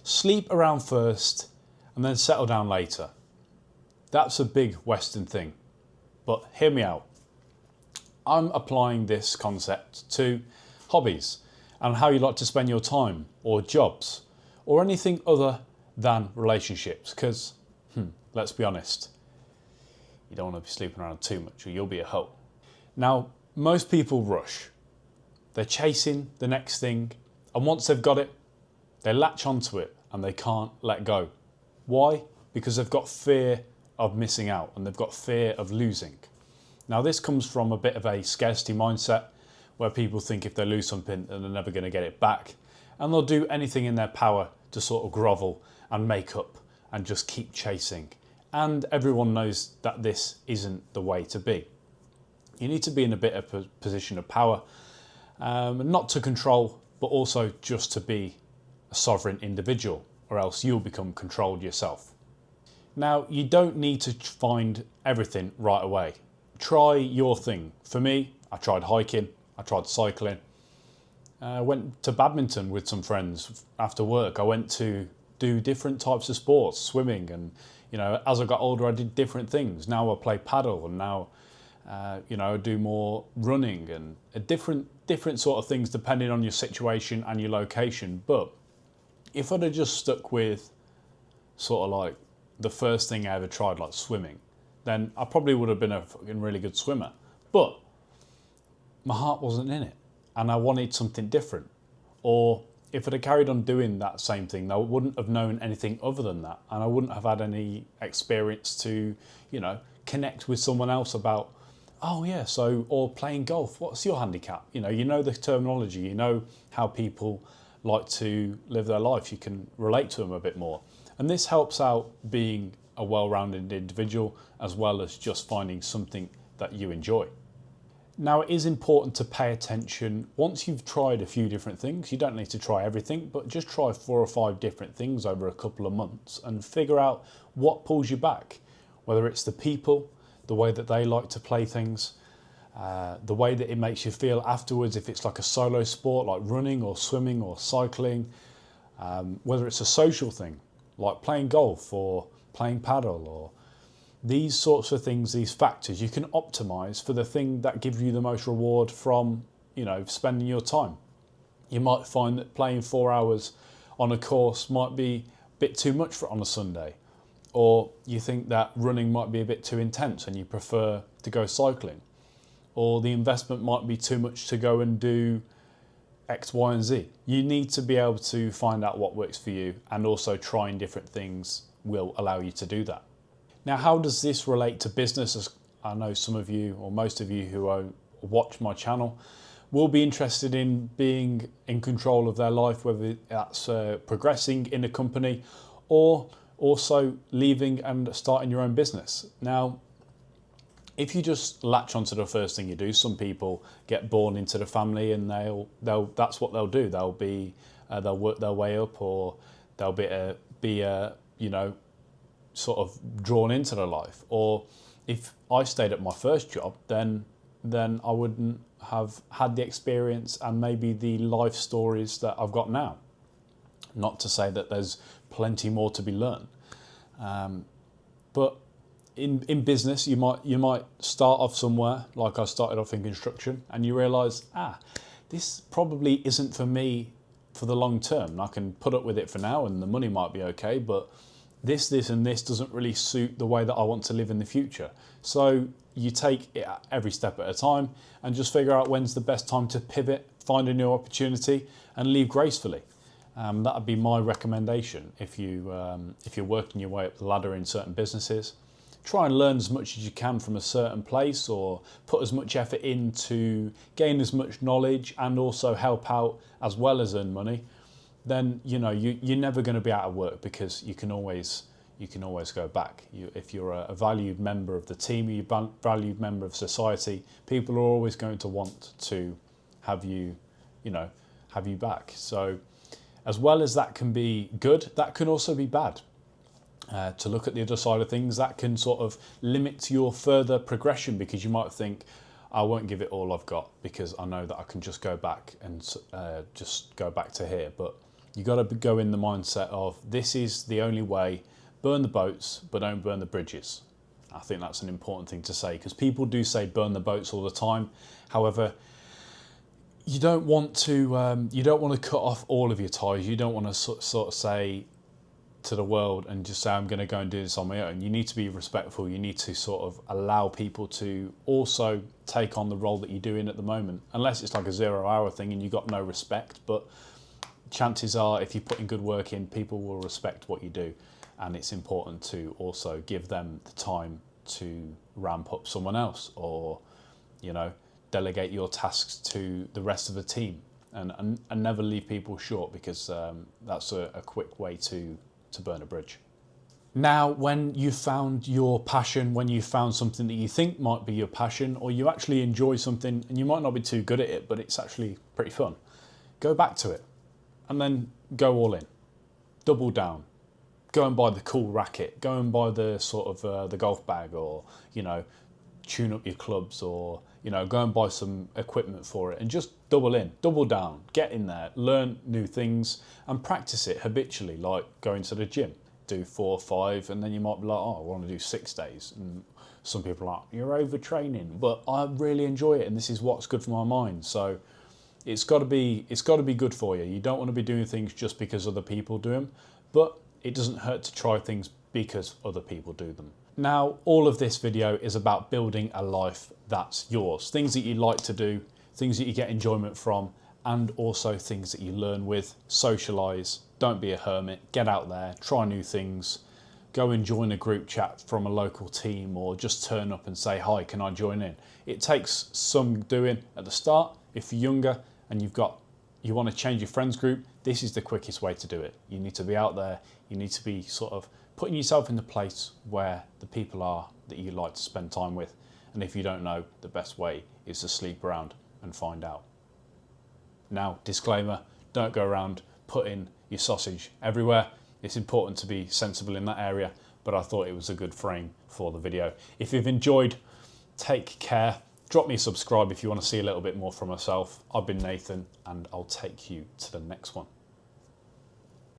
sleep around first and then settle down later. That's a big Western thing, but hear me out. I'm applying this concept to hobbies and how you like to spend your time, or jobs, or anything other than relationships, because let's be honest, you don't want to be sleeping around too much or you'll be a hoe. Now, most people rush. They're chasing the next thing, and once they've got it, they latch onto it and they can't let go. Why? Because they've got fear of missing out and they've got fear of losing. Now, this comes from a bit of a scarcity mindset where people think if they lose something, then they're never going to get it back. And they'll do anything in their power to sort of grovel and make up and just keep chasing. And everyone knows that this isn't the way to be. You need to be in a bit of a position of power, not to control, but also just to be a sovereign individual, or else you'll become controlled yourself. Now, you don't need to find everything right away. Try your thing. For me, I tried hiking, I tried cycling. I went to badminton with some friends after work. I went to do different types of sports, swimming, and as I got older I did different things. Now I play paddle, and now I do more running and different sort of things depending on your situation and your location. But if I'd have just stuck with sort of like the first thing I ever tried, like swimming, then I probably would have been a fucking really good swimmer. But my heart wasn't in it and I wanted something different. Or if I'd have carried on doing that same thing, I wouldn't have known anything other than that, and I wouldn't have had any experience to, connect with someone else about, or playing golf, what's your handicap? You know the terminology, you know how people like to live their life, you can relate to them a bit more. And this helps out being a well-rounded individual, as well as just finding something that you enjoy. Now, it is important to pay attention. Once you've tried a few different things, you don't need to try everything, but just try 4 or 5 different things over a couple of months and figure out what pulls you back. Whether it's the people, the way that they like to play things, the way that it makes you feel afterwards, if it's like a solo sport like running or swimming or cycling, whether it's a social thing like playing golf or playing paddle, or these sorts of things, these factors, you can optimize for the thing that gives you the most reward from, spending your time. You might find that playing 4 hours on a course might be a bit too much on a Sunday, or you think that running might be a bit too intense and you prefer to go cycling, or the investment might be too much to go and do X, Y, and Z. You need to be able to find out what works for you, and also trying different things will allow you to do that. Now, how does this relate to business? As I know some of you, or most of you who watch my channel, will be interested in being in control of their life, whether that's progressing in a company or also leaving and starting your own business. Now, if you just latch onto the first thing you do, some people get born into the family and that's what they'll do. They'll work their way up, or they'll be sort of drawn into their life. Or if I stayed at my first job, then I wouldn't have had the experience and maybe the life stories that I've got now. Not to say that there's plenty more to be learned, but in business, you might start off somewhere, like I started off in construction, and you realise, this probably isn't for me for the long term. I can put up with it for now and the money might be okay, but this and this doesn't really suit the way that I want to live in the future. So you take it every step at a time and just figure out when's the best time to pivot, find a new opportunity and leave gracefully. That would be my recommendation if you're working your way up the ladder in certain businesses. Try and learn as much as you can from a certain place, or put as much effort in to gain as much knowledge and also help out as well as earn money. Then you're never going to be out of work, because you can always go back. If you're a valued member of the team, you're a valued member of society, people are always going to want to have you back. So as well as that can be good, that can also be bad. To look at the other side of things, that can sort of limit your further progression, because you might think, I won't give it all I've got because I know that I can just go back and just go back to here. But You got to go in the mindset of this is the only way. Burn the boats, but don't burn the bridges. I think that's an important thing to say, because people do say burn the boats all the time. However, you don't want to cut off all of your ties. You don't want to sort of say to the world and just say, I'm going to go and do this on my own. You need to be respectful. You need to sort of allow people to also take on the role that you're doing at the moment, unless it's like a 0-hour thing and you've got no respect. But chances are, if you're putting good work in, people will respect what you do. And it's important to also give them the time to ramp up someone else, or, you know, delegate your tasks to the rest of the team, and never leave people short, because that's a quick way to burn a bridge. Now, when you found your passion, when you found something that you think might be your passion, or you actually enjoy something and you might not be too good at it, but it's actually pretty fun, go back to it and then go all in, double down. Go and buy the cool racket, go and buy the sort of the golf bag, or, you know, tune up your clubs, or, you know, go and buy some equipment for it, and just double in, double down, get in there, learn new things and practice it habitually, like going to the gym. Do 4 or 5, and then you might be like, oh, I want to do 6 days. And some people are like, you're overtraining, but I really enjoy it and this is what's good for my mind. So it's got to be good for you. You don't want to be doing things just because other people do them, but it doesn't hurt to try things because other people do them. Now, all of this video is about building a life that's yours. Things that you like to do, things that you get enjoyment from, and also things that you learn with. Socialise, don't be a hermit, get out there, try new things, go and join a group chat from a local team, or just turn up and say, hi, can I join in? It takes some doing at the start. If you're younger and you want to change your friends group, this is the quickest way to do it. You need to be out there. You need to be sort of putting yourself in the place where the people are that you like to spend time with. And if you don't know, the best way is to sleep around and find out. Now, disclaimer, don't go around putting your sausage everywhere. It's important to be sensible in that area, but I thought it was a good frame for the video. If you've enjoyed, take care. Drop me a subscribe if you want to see a little bit more from myself. I've been Nathan, and I'll take you to the next one.